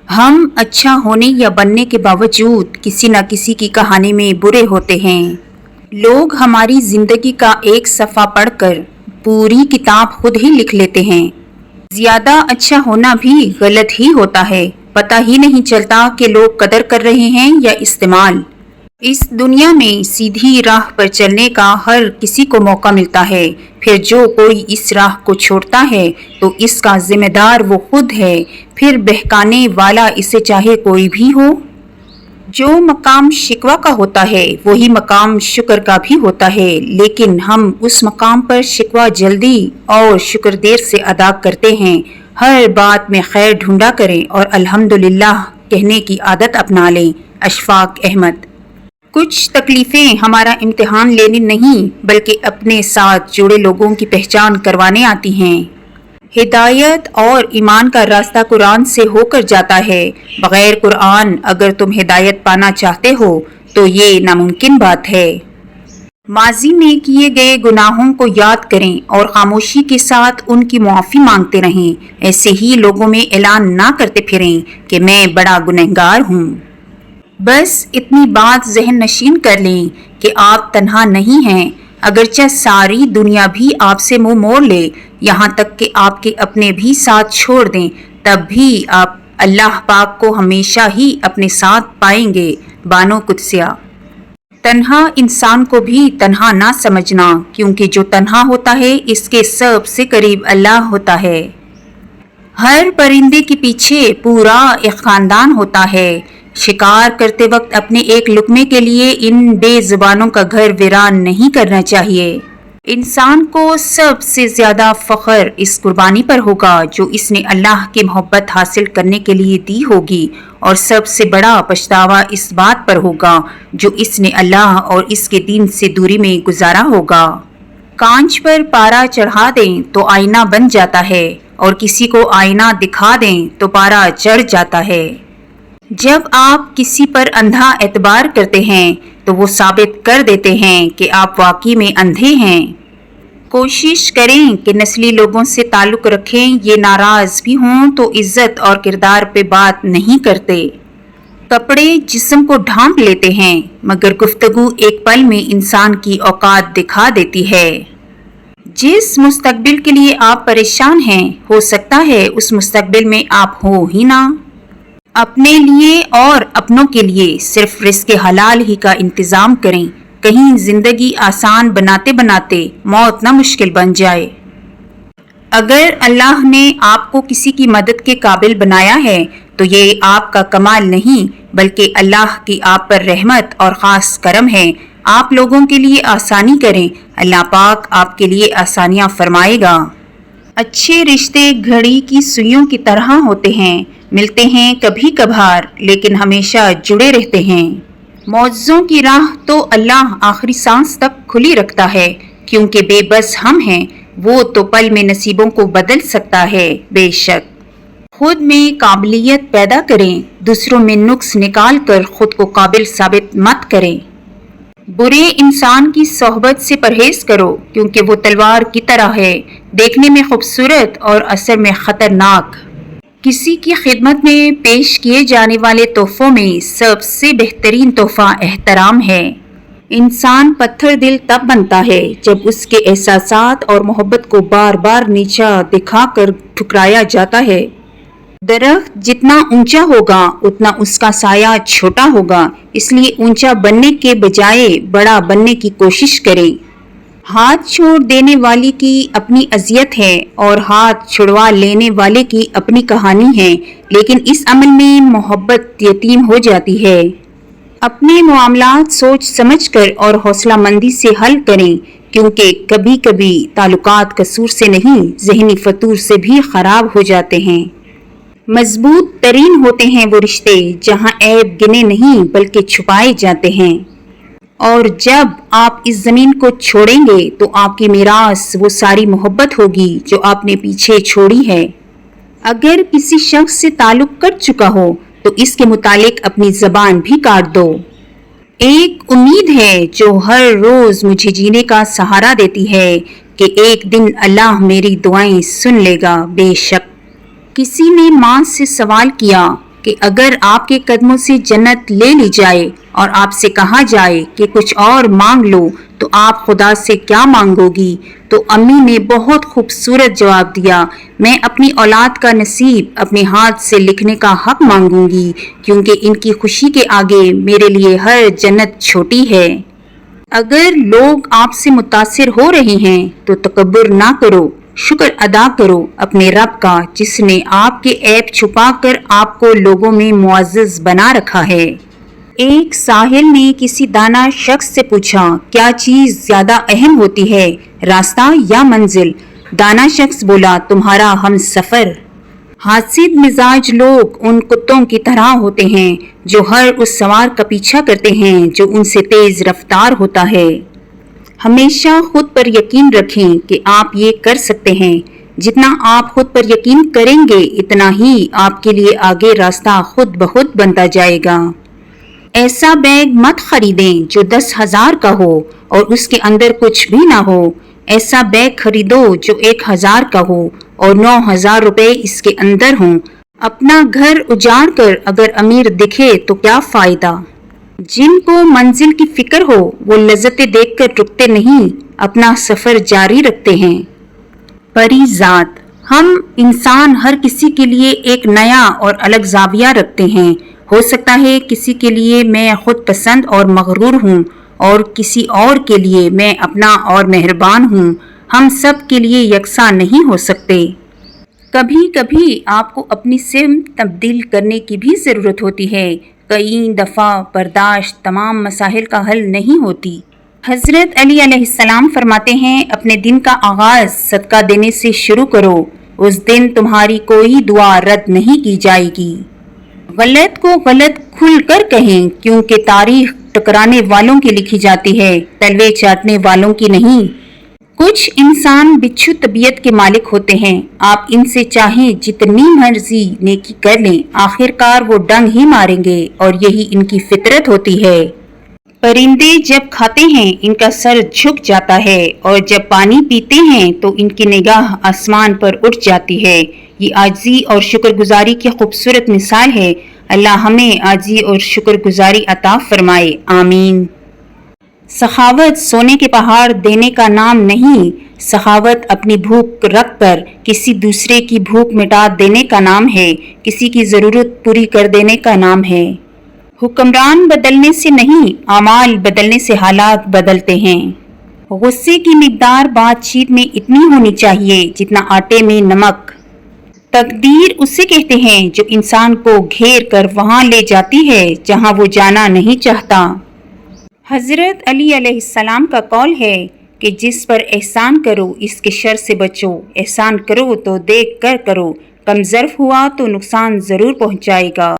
ہم اچھا ہونے یا بننے کے باوجود کسی نہ کسی کی کہانی میں برے ہوتے ہیں۔ لوگ ہماری زندگی کا ایک صفحہ پڑھ کر پوری کتاب خود ہی لکھ لیتے ہیں۔ زیادہ اچھا ہونا بھی غلط ہی ہوتا ہے، پتہ ہی نہیں چلتا کہ لوگ قدر کر رہے ہیں یا استعمال۔ اس دنیا میں سیدھی راہ پر چلنے کا ہر کسی کو موقع ملتا ہے، پھر جو کوئی اس راہ کو چھوڑتا ہے تو اس کا ذمہ دار وہ خود ہے، پھر بہکانے والا اسے چاہے کوئی بھی ہو۔ جو مقام شکوہ کا ہوتا ہے وہی مقام شکر کا بھی ہوتا ہے، لیکن ہم اس مقام پر شکوہ جلدی اور شکر دیر سے ادا کرتے ہیں۔ ہر بات میں خیر ڈھونڈا کریں اور الحمدللہ کہنے کی عادت اپنا لیں۔ اشفاق احمد۔ کچھ تکلیفیں ہمارا امتحان لینے نہیں بلکہ اپنے ساتھ جڑے لوگوں کی پہچان کروانے آتی ہیں۔ ہدایت اور ایمان کا راستہ قرآن سے ہو کر جاتا ہے، بغیر قرآن اگر تم ہدایت پانا چاہتے ہو تو یہ ناممکن بات ہے۔ ماضی میں کیے گئے گناہوں کو یاد کریں اور خاموشی کے ساتھ ان کی معافی مانگتے رہیں، ایسے ہی لوگوں میں اعلان نہ کرتے پھریں کہ میں بڑا گنہگار ہوں۔ بس اتنی بات ذہن نشین کر لیں کہ آپ تنہا نہیں ہیں، اگرچہ ساری دنیا بھی آپ سے منہ موڑ لے، یہاں تک کہ آپ کے اپنے بھی ساتھ چھوڑ دیں، تب بھی آپ اللہ پاک کو ہمیشہ ہی اپنے ساتھ پائیں گے۔ بانو قدسیہ۔ تنہا انسان کو بھی تنہا نہ سمجھنا، کیونکہ جو تنہا ہوتا ہے اس کے سب سے قریب اللہ ہوتا ہے۔ ہر پرندے کے پیچھے پورا ایک خاندان ہوتا ہے۔ شکار کرتے وقت اپنے ایک لقمے کے لیے ان بے زبانوں کا گھر ویران نہیں کرنا چاہیے۔ انسان کو سب سے زیادہ فخر اس قربانی پر ہوگا جو اس نے اللہ کی محبت حاصل کرنے کے لیے دی ہوگی، اور سب سے بڑا پچھتاوا اس بات پر ہوگا جو اس نے اللہ اور اس کے دین سے دوری میں گزارا ہوگا۔ کانچ پر پارا چڑھا دیں تو آئینہ بن جاتا ہے، اور کسی کو آئینہ دکھا دیں تو پارا چڑھ جاتا ہے۔ جب آپ کسی پر اندھا اعتبار کرتے ہیں تو وہ ثابت کر دیتے ہیں کہ آپ واقعی میں اندھے ہیں۔ کوشش کریں کہ نسلی لوگوں سے تعلق رکھیں، یہ ناراض بھی ہوں تو عزت اور کردار پہ بات نہیں کرتے۔ کپڑے جسم کو ڈھانپ لیتے ہیں مگر گفتگو ایک پل میں انسان کی اوقات دکھا دیتی ہے۔ جس مستقبل کے لیے آپ پریشان ہیں ہو سکتا ہے اس مستقبل میں آپ ہو ہی نہ۔ اپنے لیے اور اپنوں کے لیے صرف رزق حلال ہی کا انتظام کریں، کہیں زندگی آسان بناتے بناتے موت نہ مشکل بن جائے۔ اگر اللہ نے آپ کو کسی کی مدد کے قابل بنایا ہے تو یہ آپ کا کمال نہیں بلکہ اللہ کی آپ پر رحمت اور خاص کرم ہے۔ آپ لوگوں کے لیے آسانی کریں، اللہ پاک آپ کے لیے آسانیاں فرمائے گا۔ اچھے رشتے گھڑی کی سوئیوں کی طرح ہوتے ہیں، ملتے ہیں کبھی کبھار لیکن ہمیشہ جڑے رہتے ہیں۔ معجزوں کی راہ تو اللہ آخری سانس تک کھلی رکھتا ہے، کیونکہ بے بس ہم ہیں، وہ تو پل میں نصیبوں کو بدل سکتا ہے۔ بے شک خود میں قابلیت پیدا کریں، دوسروں میں نقص نکال کر خود کو قابل ثابت مت کریں۔ برے انسان کی صحبت سے پرہیز کرو، کیونکہ وہ تلوار کی طرح ہے، دیکھنے میں خوبصورت اور اثر میں خطرناک۔ کسی کی خدمت میں پیش کیے جانے والے تحفوں میں سب سے بہترین تحفہ احترام ہے۔ انسان پتھر دل تب بنتا ہے جب اس کے احساسات اور محبت کو بار بار نیچا دکھا کر ٹھکرایا جاتا ہے۔ درخت جتنا اونچا ہوگا اتنا اس کا سایہ چھوٹا ہوگا، اس لیے اونچا بننے کے بجائے بڑا بننے کی کوشش کریں۔ ہاتھ چھوڑ دینے والے کی اپنی اذیت ہے اور ہاتھ چھڑوا لینے والے کی اپنی کہانی ہے، لیکن اس عمل میں محبت یتیم ہو جاتی ہے۔ اپنے معاملات سوچ سمجھ کر اور حوصلہ مندی سے حل کریں، کیونکہ کبھی کبھی تعلقات قصور سے نہیں ذہنی فطور سے بھی خراب ہو جاتے ہیں۔ مضبوط ترین ہوتے ہیں وہ رشتے جہاں عیب گنے نہیں بلکہ چھپائے جاتے ہیں۔ اور جب آپ اس زمین کو چھوڑیں گے تو آپ کی میراث وہ ساری محبت ہوگی جو آپ نے پیچھے چھوڑی ہے۔ اگر کسی شخص سے تعلق کٹ چکا ہو تو اس کے متعلق اپنی زبان بھی کاٹ دو۔ ایک امید ہے جو ہر روز مجھے جینے کا سہارا دیتی ہے کہ ایک دن اللہ میری دعائیں سن لے گا۔ بے شک کسی نے ماں سے سوال کیا کہ اگر آپ کے قدموں سے جنت لے لی جائے اور آپ سے کہا جائے کہ کچھ اور مانگ لو تو آپ خدا سے کیا مانگو گی؟ تو امی نے بہت خوبصورت جواب دیا، میں اپنی اولاد کا نصیب اپنے ہاتھ سے لکھنے کا حق مانگوں گی، کیونکہ ان کی خوشی کے آگے میرے لیے ہر جنت چھوٹی ہے۔ اگر لوگ آپ سے متاثر ہو رہے ہیں تو تکبر نہ کرو، شکر ادا کرو اپنے رب کا جس نے آپ کے عیب چھپا کر آپ کو لوگوں میں معزز بنا رکھا ہے۔ ایک ساحل نے کسی دانا شخص سے پوچھا، کیا چیز زیادہ اہم ہوتی ہے، راستہ یا منزل؟ دانا شخص بولا، تمہارا ہم سفر۔ حاسد مزاج لوگ ان کتوں کی طرح ہوتے ہیں جو ہر اس سوار کا پیچھا کرتے ہیں جو ان سے تیز رفتار ہوتا ہے۔ ہمیشہ خود پر یقین رکھیں کہ آپ یہ کر سکتے ہیں۔ جتنا آپ خود پر یقین کریں گے اتنا ہی آپ کے لیے آگے راستہ خود بخود بنتا جائے گا۔ ایسا بیگ مت خریدیں جو 10,000 کا ہو اور اس کے اندر کچھ بھی نہ ہو۔ ایسا بیگ خریدو جو 1,000 کا ہو اور 9,000 روپے اس کے اندر ہوں۔ اپنا گھر اجاڑ کر اگر امیر دکھے تو کیا فائدہ؟ جن کو منزل کی فکر ہو وہ لذتیں دیکھ کر رکتے نہیں، اپنا سفر جاری رکھتے ہیں۔ پری ذات، ہم انسان ہر کسی کے لیے ایک نیا اور الگ زاویہ رکھتے ہیں۔ ہو سکتا ہے کسی کے لیے میں خود پسند اور مغرور ہوں اور کسی اور کے لیے میں اپنا اور مہربان ہوں۔ ہم سب کے لیے یکساں نہیں ہو سکتے۔ کبھی کبھی آپ کو اپنی سمت تبدیل کرنے کی بھی ضرورت ہوتی ہے۔ کئی دفعہ برداشت تمام مسائل کا حل نہیں ہوتی۔ حضرت علی علیہ السلام فرماتے ہیں، اپنے دن کا آغاز صدقہ دینے سے شروع کرو، اس دن تمہاری کوئی دعا رد نہیں کی جائے گی۔ غلط کو غلط کھل کر کہیں، کیونکہ تاریخ ٹکرانے والوں کی لکھی جاتی ہے، تلوے چاٹنے والوں کی نہیں۔ کچھ انسان بچھو طبیعت کے مالک ہوتے ہیں، آپ ان سے چاہیں جتنی مرضی نیکی کر لیں، آخر کار وہ ڈنگ ہی ماریں گے اور یہی ان کی فطرت ہوتی ہے۔ پرندے جب کھاتے ہیں ان کا سر جھک جاتا ہے اور جب پانی پیتے ہیں تو ان کی نگاہ آسمان پر اٹھ جاتی ہے۔ یہ عاجزی اور شکر گزاری کی خوبصورت مثال ہے۔ اللہ ہمیں عاجزی اور شکر گزاری عطا فرمائے، آمین۔ سخاوت سونے کے پہاڑ دینے کا نام نہیں، سخاوت اپنی بھوک رکھ کر کسی دوسرے کی بھوک مٹا دینے کا نام ہے، کسی کی ضرورت پوری کر دینے کا نام ہے۔ حکمران بدلنے سے نہیں، اعمال بدلنے سے حالات بدلتے ہیں۔ غصے کی مقدار بات چیت میں اتنی ہونی چاہیے جتنا آٹے میں نمک۔ تقدیر اسے کہتے ہیں جو انسان کو گھیر کر وہاں لے جاتی ہے جہاں وہ جانا نہیں چاہتا۔ حضرت علی علیہ السلام کا قول ہے کہ جس پر احسان کرو اس کے شر سے بچو، احسان کرو تو دیکھ کر کرو، کم ظرف ہوا تو نقصان ضرور پہنچائے گا۔